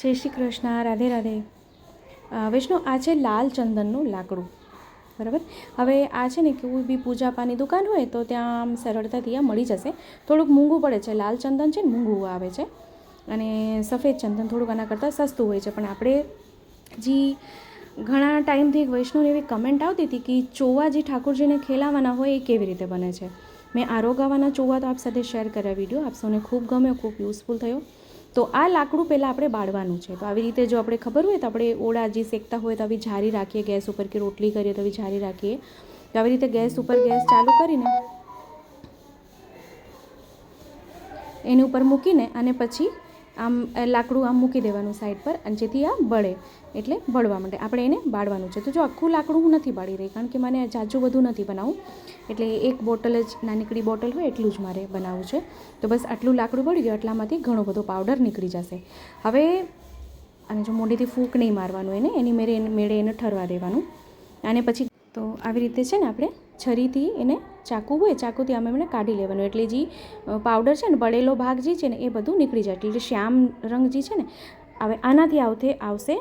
જય શ્રી કૃષ્ણ, રાધે રાધે. વૈષ્ણવ, આ છે લાલ ચંદનનું લાકડું, બરાબર. હવે આ છે ને કોઈ બી પૂજાપાની દુકાન હોય તો ત્યાં આમ સરળતાથી આ મળી જશે. થોડુંક મોંઘું પડે છે. લાલ ચંદન છે ને મોંઘું આવે છે, અને સફેદ ચંદન થોડુંક આના કરતાં સસ્તું હોય છે. પણ આપણે જે ઘણા ટાઈમથી એક વૈષ્ણવની એવી કમેન્ટ આવતી હતી કે ચોવા જે ઠાકોરજીને ખેલાવાના હોય એ કેવી રીતે બને છે. મેં આરોગાવાના ચોવા તો આપ સાથે શેર કર્યા વિડીયો, આપ સૌને ખૂબ ગમ્યો, ખૂબ યુઝફુલ થયો. તો આ લાકડું પહેલાં આપણે બાળવાનું છે. તો આવી રીતે જો આપણે ખબર હોય તો આપણે ઓળા જે શેકતા હોય તો આવી જારી રાખીએ ગેસ ઉપર, કે રોટલી કરીએ તો આવી જારી રાખીએ. તો આવી રીતે ગેસ ઉપર ગેસ ચાલુ કરીને એની ઉપર મૂકીને અને પછી આમ લાકડું આમ મૂકી દેવાનું સાઈડ પર, અને જેથી આ બળે, એટલે બળવા માટે આપણે એને બાળવાનું છે. તો જો આખું લાકડું હું નથી બાળી રહી, કારણ કે મને જાજુ બધું નથી બનાવવું, એટલે એક બોટલ જ, નાનકડી બોટલ હોય એટલું જ મારે બનાવવું છે. તો બસ આટલું લાકડું બળી ગયું, એટલામાંથી ઘણો બધો પાવડર નીકળી જશે. હવે અને જો મોઢેથી ફૂંક નહીં મારવાનું એને, એની મેળે એને ઠરવા દેવાનું. અને પછી તો આવી રીતે છે ને આપણે છરીથી એને, ચાકુ હોય ચાકુથી આમ એમને કાઢી લેવાનું, એટલે જે પાવડર છે ને, બળેલો ભાગ જે છે ને એ બધું નીકળી જાય. એટલે શ્યામ રંગ જે છે ને, હવે આનાથી આવશે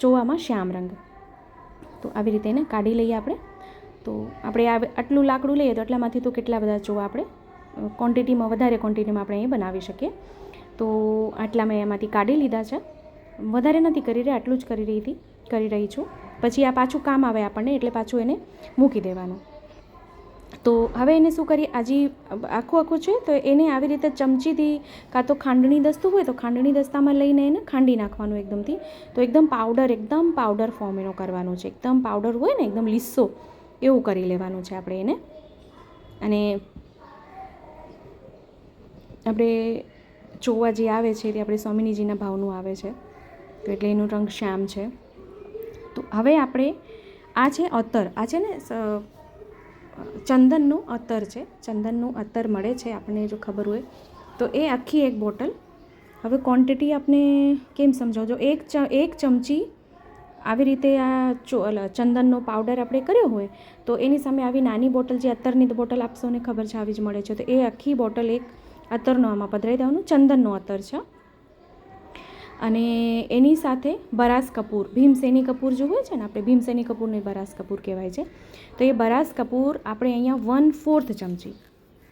ચોવામાં શ્યામ રંગ. તો આવી રીતે એને કાઢી લઈએ આપણે. તો આપણે આટલું લાકડું લઈએ તો એટલામાંથી તો કેટલા બધા ચોવા આપણે ક્વોન્ટિટીમાં, વધારે ક્વોન્ટિટીમાં આપણે અહીં બનાવી શકીએ. તો આટલા મેં એમાંથી કાઢી લીધા છે. વધારે નથી કરી રહી, આટલું જ કરી રહી છું. પછી આ પાછું કામ આવે આપણને, એટલે પાછું એને મૂકી દેવાનું. તો હવે એને શું કરીએ, આજે આખું છે તો એને આવી રીતે ચમચીથી, કાં તો ખાંડણી દસ્તું હોય તો ખાંડણી દસ્તામાં લઈને એને ખાંડી નાખવાનું એકદમથી. તો એકદમ પાવડર ફોર્મ એનો કરવાનો છે. એકદમ પાવડર હોય ને, એકદમ લીસો એવું કરી લેવાનું છે આપણે એને. અને આપણે ચોવા જે આવે છે તે આપણે સ્વામિનીજીના ભાવનું આવે છે, તો એટલે એનું રંગ શ્યામ છે. તો હવે આપણે આ છે અત્તર, આ છે ને ચંદનનું અત્તર છે. ચંદનનું અત્તર મળે છે આપણને, જો ખબર હોય તો. એ આખી એક બોટલ, હવે ક્વોન્ટિટી આપને કેમ સમજાવજો, એક ચમચી આવી રીતે આ ચંદનનો પાવડર આપણે કર્યો હોય તો એની સામે આવી નાની બોટલ, જે અત્તરની બોટલ આપ સૌને ખબર છે આવી જ મળે છે, તો એ આખી બોટલ એક અત્તરનો આમાં પધરાવી દેવાનું. ચંદનનો અત્તર છે. અને એની સાથે બરાસ કપૂર, ભીમસેની કપૂર જો હોય છે ને, આપણે ભીમસેની કપૂરને બરાસ કપૂર કહેવાય છે. તો એ બરાસ કપૂર આપણે અહીંયા 1/4 ચમચી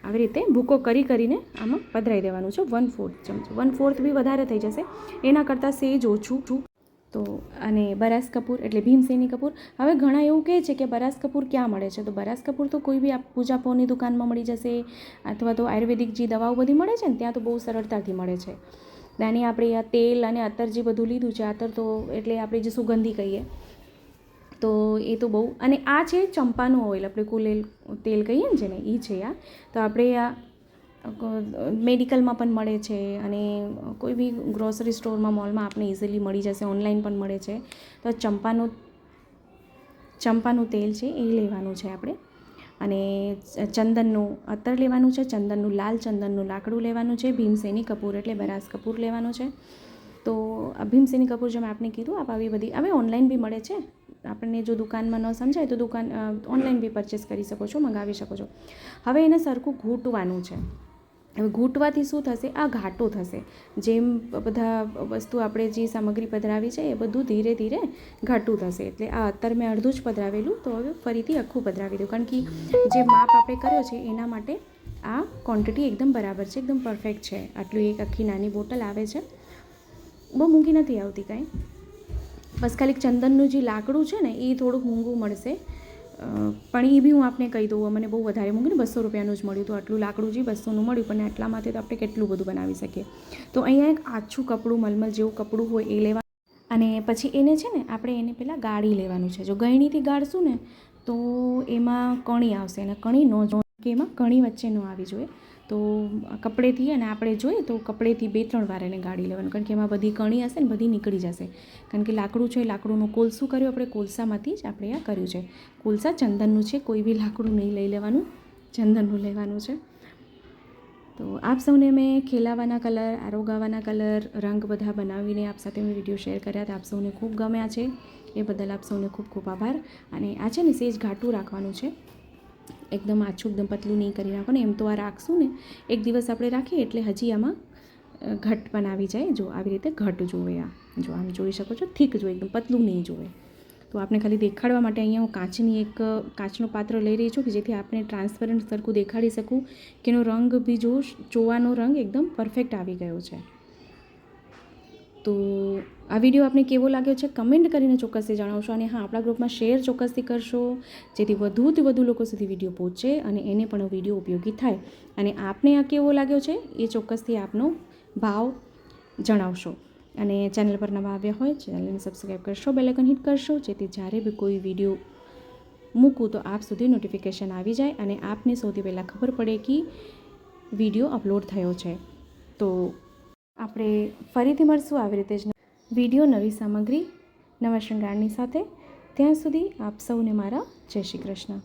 આવી રીતે ભૂકો કરીને આમાં પધરાવી દેવાનું છે. 1/4 ચમચી, 1/4 બી વધારે થઈ જશે, એના કરતાં સેજ ઓછું. તો અને બરાસ કપૂર એટલે ભીમસેની કપૂર. હવે ઘણા એવું કહે છે કે બરાસ કપૂર ક્યાં મળે છે, તો બરાસ કપૂર તો કોઈ બી પૂજાપોની દુકાનમાં મળી જશે, અથવા તો આયુર્વેદિક જે દવાઓ બધી મળે છે ને ત્યાં તો બહુ સરળતાથી મળે છે. ત્યાંની આપણે આ તેલ અને અત્તર જે બધું લીધું છે, અત્તર તો એટલે આપણે જે સુગંધી કહીએ, તો એ તો બહુ. અને આ છે ચંપાનું ઓઇલ, આપણે કુલેલ તેલ કહીએ ને જેને, એ છે આ. તો આપણે આ મેડિકલમાં પણ મળે છે, અને કોઈ બી ગ્રોસરી સ્ટોરમાં, મોલમાં આપણે ઇઝીલી મળી જશે, ઓનલાઈન પણ મળે છે. તો ચંપાનું તેલ છે એ લેવાનું છે આપણે. અને ચંદનનું અત્તર લેવાનું છે, ચંદનનું લાલ ચંદનનું લાકડું લેવાનું છે, ભીમસેની કપૂર એટલે બરાસ કપૂર લેવાનું છે. તો આ ભીમસેની કપૂર જે મેં આપને કીધું, આપ આવી બધી હવે ઓનલાઈન બી મળે છે. આપણને જો દુકાનમાં ન સમજાય તો ઓનલાઈન બી પરચેસ કરી શકો છો, મંગાવી શકો છો. હવે એને સરખું ઘૂંટવાનું છે. હવે ઘૂંટવાથી શું થશે, આ ઘાટો થશે. જેમ બધા વસ્તુ આપણે જે સામગ્રી પધરાવી છે એ બધું ધીરે ધીરે ઘાટું થશે. એટલે આ અત્તર મેં અડધું જ પધરાવેલું, તો હવે ફરીથી આખું પધરાવી દઉં, કારણ કે જે માપ આપણે કર્યો છે એના માટે આ ક્વોન્ટિટી એકદમ બરાબર છે, એકદમ પરફેક્ટ છે. આટલું એક આખી નાની બોટલ આવે છે, બહુ મોંઘી નથી આવતી કાંઈ. બસ ખાલી ચંદનનું જે લાકડું છે ને એ થોડુંક મોંઘું મળશે, પણ એ બી હું આપને કહી દઉં, મને બહુ વધારે મોંઘું ને, 200 રૂપિયાનું જ મળ્યું હતું. આટલું લાકડું જે 200નું મળ્યું, પણ આટલામાંથી તો આપણે કેટલું બધું બનાવી શકીએ. તો અહીંયા એક આછું કપડું, મલમલ જેવું કપડું હોય એ લેવાનું. અને પછી એને છે ને આપણે એને પહેલાં ગાળી લેવાનું છે. જો ગળણીથી ગાળશું ને તો એમાં કણી આવશે, અને કણી ન કે એમાં કણી વચ્ચે ન આવી જોઈએ. તો કપડેથી, અને આપણે જોઈએ તો કપડેથી 2-3 વાર એને ગાળી લેવાનું, કારણ કે એમાં બધી કણી હશે ને બધી નીકળી જશે. કારણ કે લાકડું છે, લાકડુંનું કોલસું કર્યું આપણે, કોલસામાંથી જ આપણે આ કર્યું છે. કોલસા ચંદનનું છે, કોઈ બી લાકડું નહીં લઈ લેવાનું, ચંદનનું લેવાનું છે. તો આપ સૌને મેં ખેલાવાના કલર, આરોગાવાના કલર, રંગ બધા બનાવીને આપ સાથે મેં વિડીયો શેર કર્યા હતા. આપ સૌને ખૂબ ગમ્યા છે, એ બદલ આપ સૌને ખૂબ ખૂબ આભાર. અને આ છે ને સેજ ઘાટું રાખવાનું છે, એકદમ આછું, એકદમ પતલું નહીં કરી નાખવાનું. એમ તો આ રાખશું ને, એક દિવસ આપણે રાખીએ એટલે હજી આમાં ઘટ પણ આવી જાય. જો આવી રીતે ઘટ જોવે, આ જો આમ જોઈ શકો છો, થીક જો એકદમ પતલું નહીં જોવે. તો આપણે ખાલી દેખાડવા માટે અહીંયા હું કાચનું પાત્ર લઈ રહી છું કે જેથી આપણે ટ્રાન્સપરન્ટ સરખું દેખાડી શકું કે એનો રંગ બી જો ચોવાનો રંગ એકદમ પરફેક્ટ આવી ગયો છે. તો આ વિડીયો આપને કેવો લાગ્યો છે કમેન્ટ કરીને ચોક્કસથી જણાવશો. અને હા, આપણા ગ્રુપમાં શેર ચોક્કસથી કરશો જેથી વધુથી વધુ લોકો સુધી વિડીયો પહોંચે અને એને પણ વિડીયો ઉપયોગી થાય. અને આપને આ કેવો લાગ્યો છે એ ચોક્કસથી આપનો ભાવ જણાવશો. અને ચેનલ પર નવા આવ્યા હોય ચેનલને સબસ્ક્રાઈબ કરશો, બેલ આઇકન હિટ કરશો જેથી જ્યારે બી કોઈ વિડીયો મૂકું તો આપ સુધી નોટિફિકેશન આવી જાય અને આપને સૌથી પહેલાં ખબર પડે કે વિડીયો અપલોડ થયો છે. તો આપણે ફરીથી મળશું આવી રીતે જ વિડીયો, નવી સામગ્રી, નવા શૃંગારની સાથે. ત્યાં સુધી આપ સૌને મારા જય શ્રી કૃષ્ણ.